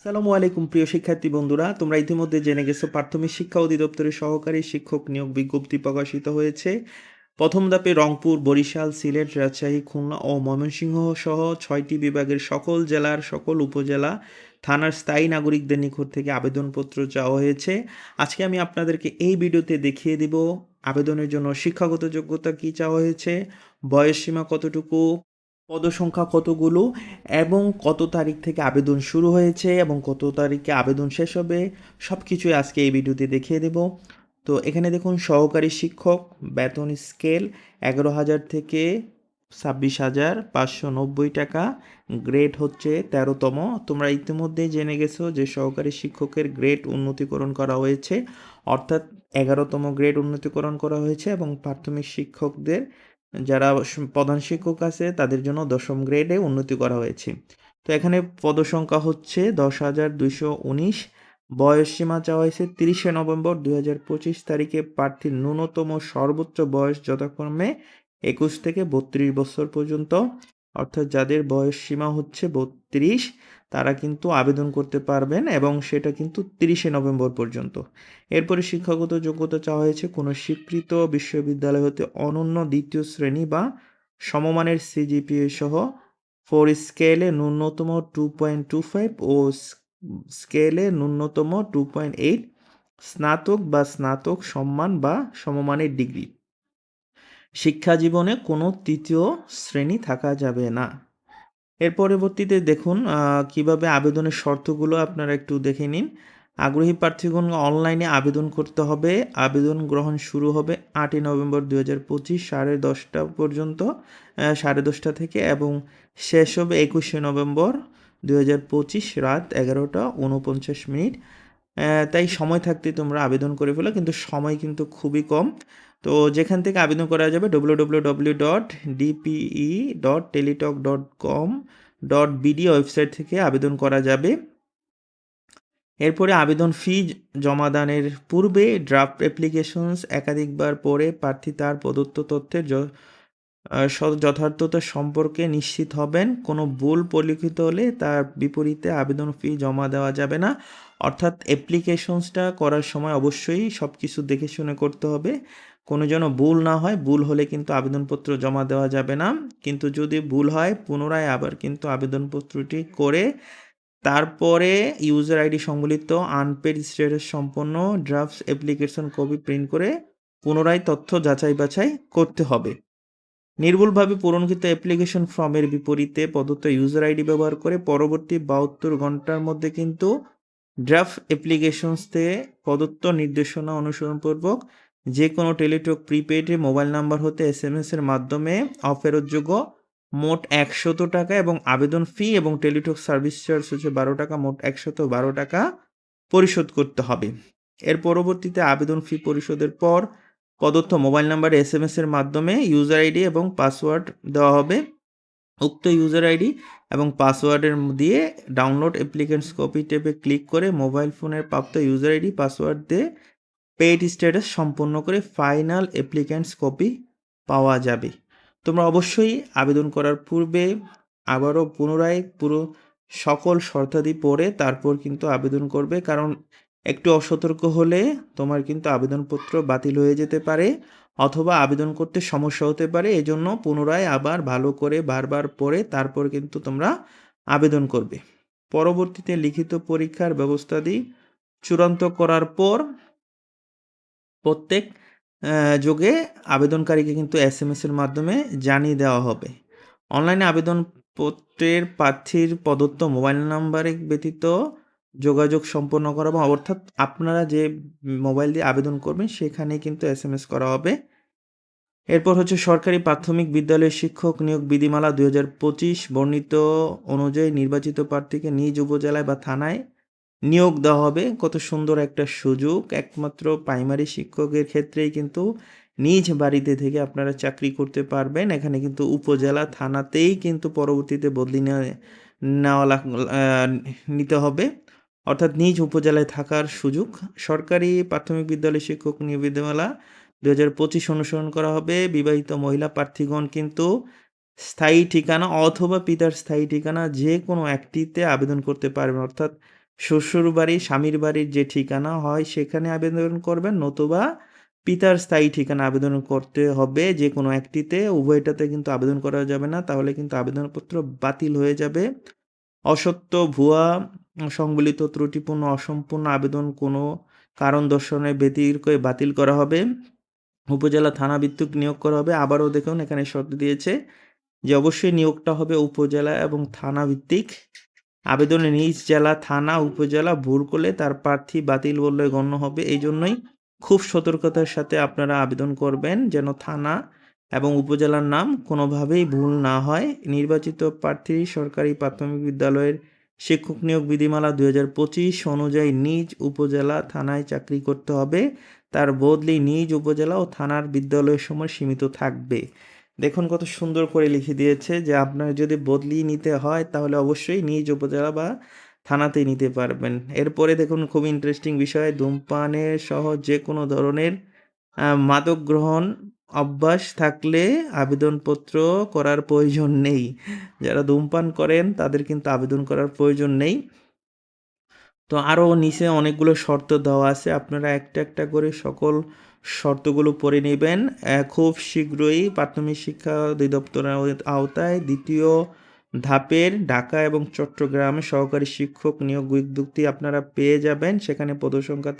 আসসালামু আলাইকুম প্রিয় শিক্ষার্থী বন্ধুরা, তোমরা ইতিমধ্যে জেনে গেছো প্রাথমিক শিক্ষা অধিদপ্তরের সহকারী শিক্ষক নিয়োগ বিজ্ঞপ্তি প্রকাশিত হয়েছে। প্রথম ধাপে রংপুর, বরিশাল, সিলেট, রাজশাহী, খুলনা ও ময়মনসিংহ সহ 6টি বিভাগের সকল জেলার সকল উপজেলা থানার স্থায়ী নাগরিকদের নিকট থেকে আবেদনপত্র চাওয়া হয়েছে। আজকে আমি আপনাদেরকে এই ভিডিওতে দেখিয়ে দিব আবেদনের জন্য শিক্ষাগত যোগ্যতা কী চাওয়া হয়েছে, বয়সসীমা কতটুকু, পদসংখ্যা কতগুলো এবং কত তারিখ থেকে আবেদন শুরু হয়েছে এবং কত তারিখে আবেদন শেষ হবে, সব কিছুই আজকে এই ভিডিওতে দেখিয়ে দেব। তো এখানে দেখুন সহকারী শিক্ষক বেতন স্কেল 11,000 থেকে 26,590 টাকা, গ্রেড হচ্ছে 13তম। তোমরা ইতিমধ্যেই জেনে গেছো যে সহকারী শিক্ষকের গ্রেড উন্নতিকরণ করা হয়েছে, অর্থাৎ 11তম গ্রেড উন্নতিকরণ করা হয়েছে এবং প্রাথমিক শিক্ষকদের যারা প্রধান শিক্ষক আছে তাদের জন্য 10ম গ্রেডে উন্নতি করা হয়েছে। তো এখানে পদসংখ্যা হচ্ছে 10,219। বয়সসীমা চাওয়া হয়েছে 30শে নভেম্বর 2025 তারিখে প্রার্থীর ন্যূনতম সর্বোচ্চ বয়স যথাক্রমে 21 থেকে 32 বছর পর্যন্ত, অর্থাৎ যাদের বয়স সীমা হচ্ছে 32 তারা কিন্তু আবেদন করতে পারবেন এবং সেটা কিন্তু 30শে নভেম্বর পর্যন্ত। এরপরে শিক্ষাগত যোগ্যতা চাওয়া হয়েছে কোনো স্বীকৃত বিশ্ববিদ্যালয় হতে অনন্য দ্বিতীয় শ্রেণী বা সমমানের সিজিপিএ সহ 4 স্কেলে ন্যূনতম 2.25 ও স্কেলে ন্যূনতম 2.8, স্নাতক বা স্নাতক সম্মান বা সমমানের ডিগ্রি। শিক্ষা জীবনে কোনো তৃতীয় শ্রেণী থাকা যাবে না। এর পরবর্তীতে দেখুন কিভাবে আবেদনের শর্তগুলো আপনারা একটু দেখে নিন। আগ্রহী প্রার্থীগণ অনলাইনে আবেদন করতে হবে। আবেদন গ্রহণ শুরু হবে 8ই নভেম্বর 2025 10:30 পর্যন্ত, 10:30 থেকে, এবং শেষ হবে 21শে নভেম্বর 2025 রাত 11:49। তাই সময় থাকতে তোমরা আবেদন করে ফেলো, কিন্তু সময় কিন্তু খুবই কম। তো যেখান থেকে আবেদন করা যাবে www.dpe.teletalk.com.bd ওয়েবসাইট থেকে আবেদন করা যাবে। এরপরে আবেদন ফি জমা দানের পূর্বে ড্রাফট অ্যাপ্লিকেশনস একাধিকবার পড়ে প্রার্থী তার প্রদত্ত তথ্যের যথার্থতা সম্পর্কে নিশ্চিত হবেন। কোনো ভুল পরিলক্ষিত হলে তার বিপরীতে আবেদন ফি জমা দেওয়া যাবে না। অর্থাৎ অ্যাপ্লিকেশনসটা করার সময় অবশ্যই সব কিছু দেখে শুনে করতে হবে, কোনো যেন ভুল না হয়। ভুল হলে কিন্তু আবেদনপত্র জমা দেওয়া যাবে না। কিন্তু যদি ভুল হয় পুনরায় আবার কিন্তু আবেদনপত্রটি করে তারপরে ইউজার আইডি সংবলিত আনপেড স্ট্যাটাস সম্পন্ন ড্রাফট অ্যাপ্লিকেশন কপি প্রিন্ট করে পুনরায় তথ্য যাচাই বাছাই করতে হবে। নির্ভুলভাবে পূরণকৃত অ্যাপ্লিকেশন ফর্মের বিপরীতে প্রদত্ত ইউজার আইডি ব্যবহার করে পরবর্তী 72 ঘন্টার মধ্যে কিন্তু ড্রাফট অ্যাপ্লিকেশনস থেকে প্রদত্ত নির্দেশনা অনুসরণপূর্বক যে কোনো টেলিটক প্রিপেইড মোবাইল নাম্বার হতে SMS এর মাধ্যমে অফেরতযোগ্য মোট 100 টাকা এবং আবেদন ফি এবং টেলিটক সার্ভিস চার্জ হচ্ছে 12 টাকা, মোট 112 টাকা পরিশোধ করতে হবে। এর পরবর্তীতে আবেদন ফি পরিশোধের পর প্রদত্ত মোবাইল নাম্বারে SMS এর মাধ্যমে ইউজার আইডি এবং পাসওয়ার্ড দেওয়া হবে। উক্ত ইউজার আইডি এবং পাসওয়ার্ডের দিয়ে ডাউনলোড অ্যাপ্লিকেন্টস কপি ট্যাবে ক্লিক করে মোবাইল ফোনের প্রাপ্ত ইউজার আইডি পাসওয়ার্ড দিয়ে পেইড স্ট্যাটাস সম্পন্ন করে ফাইনাল অ্যাপ্লিকেন্টস কপি পাওয়া যাবে। তোমরা অবশ্যই আবেদন করার পূর্বে আবারও পুনরায় পুরো সকল শর্তাদি পড়ে তারপর কিন্তু আবেদন করবে, কারণ একটু অসতর্ক হলে তোমার কিন্তু আবেদনপত্র বাতিল হয়ে যেতে পারে অথবা আবেদন করতে সমস্যা হতে পারে। এজন্য পুনরায় আবার ভালো করে বারবার পড়ে তারপর কিন্তু তোমরা আবেদন করবে। পরবর্তীতে লিখিত পরীক্ষার ব্যবস্থাদি চূড়ান্ত করার পর প্রত্যেক যোগে আবেদনকারীকে কিন্তু SMS এর মাধ্যমে জানিয়ে দেওয়া হবে। অনলাইনে আবেদনপত্রের প্রার্থীর প্রদত্ত মোবাইল নাম্বারে ব্যতীত যোগাযোগ সম্পন্ন করা, অর্থাৎ আপনারা যে মোবাইল দিয়ে আবেদন করবেন সেখানে কিন্তু SMS করা হবে। এরপর হচ্ছে সরকারি প্রাথমিক বিদ্যালয়ের শিক্ষক নিয়োগ বিধিমালা 2025 বর্ণিত অনুযায়ী নির্বাচিত প্রার্থীকে নিজ উপজেলায় বা থানায় নিয়োগ দেওয়া হবে। কত সুন্দর একটা সুযোগ! একমাত্র প্রাইমারি শিক্ষকের ক্ষেত্রেই কিন্তু নিজ বাড়িতে থেকে আপনারা চাকরি করতে পারবেন। এখানে কিন্তু উপজেলা থানাতেই কিন্তু পরবর্তীতে বদলি নেওয়া নিতে হবে, অর্থাৎ নিজ উপজেলায় থাকার সুযোগ। সরকারি প্রাথমিক বিদ্যালয় শিক্ষক নিয়োগ বিধিমালা 2025 অনুসরণ করা হবে। বিবাহিত মহিলা প্রার্থীগণ কিন্তু স্থায়ী ঠিকানা অথবা পিতার স্থায়ী ঠিকানা যে কোনো একটিতে আবেদন করতে পারবেন, অর্থাৎ শ্বশুরবাড়ি, স্বামীর বাড়ির যে ঠিকানা হয় সেখানে আবেদন করবেন, নতুবা পিতার স্থায়ী ঠিকানা আবেদন করতে হবে যেকোনো একটিতে। উভয়টাতে কিন্তু আবেদন করা যাবে না, তাহলে কিন্তু আবেদনপত্র বাতিল হয়ে যাবে। অসত্য, ভুয়া, সংবলিত ত্রুটিপূর্ণ, অসম্পূর্ণ আবেদন কোনো কারণ দর্শানোর ব্যতিরেকে বাতিল করা হবে। উপজেলা থানা ভিত্তিক নিয়োগ করা হবে। আবারও দেখুন এখানে শর্ত দিয়েছে যে অবশ্যই নিয়োগটা হবে উপজেলা এবং থানা ভিত্তিক। আবেদনে নিজ জেলা, থানা, উপজেলা ভুল করলে তার প্রার্থী বাতিল বলে গণ্য হবে। এই জন্যই খুব সতর্কতার সাথে আপনারা আবেদন করবেন যেন থানা এবং উপজেলার নাম কোনোভাবেই ভুল না হয়। নির্বাচিত প্রার্থী সরকারি প্রাথমিক বিদ্যালয়ের শিক্ষক নিয়োগ বিধিমালা 2025 অনুযায়ী নিজ উপজেলা থানায় চাকরি করতে হবে। তার বদলি নিজ উপজেলা ও থানার বিদ্যালয়ের সময় সীমিত থাকবে। দেখুন কত সুন্দর করে লিখে দিয়েছে যে আপনার যদি বদলি নিতে হয় তাহলে অবশ্যই নিজ উপজেলা বা থানাতেই নিতে পারবেন। এরপরে দেখুন খুব ইন্টারেস্টিং বিষয়, ধূমপানের সহ যে কোনো ধরনের মাদক গ্রহণ অভ্যাস থাকলে আবেদনপত্র করার প্রয়োজন নেই। যারা ধূমপান করেন তাদের কিন্তু আবেদন করার প্রয়োজন নেই। তো আরও নিচে অনেকগুলো শর্ত দেওয়া আছে, আপনারা একটা একটা করে সকল শর্তগুলো পড়ে নেবেন। খুব শীঘ্রই প্রাথমিক শিক্ষা অধিদপ্তরের আওতায় দ্বিতীয় ধাপের ঢাকা এবং চট্টগ্রামে সহকারী শিক্ষক নিয়োগ বিজ্ঞপ্তি আপনারা পেয়ে যাবেন। সেখানে পদসংখ্যা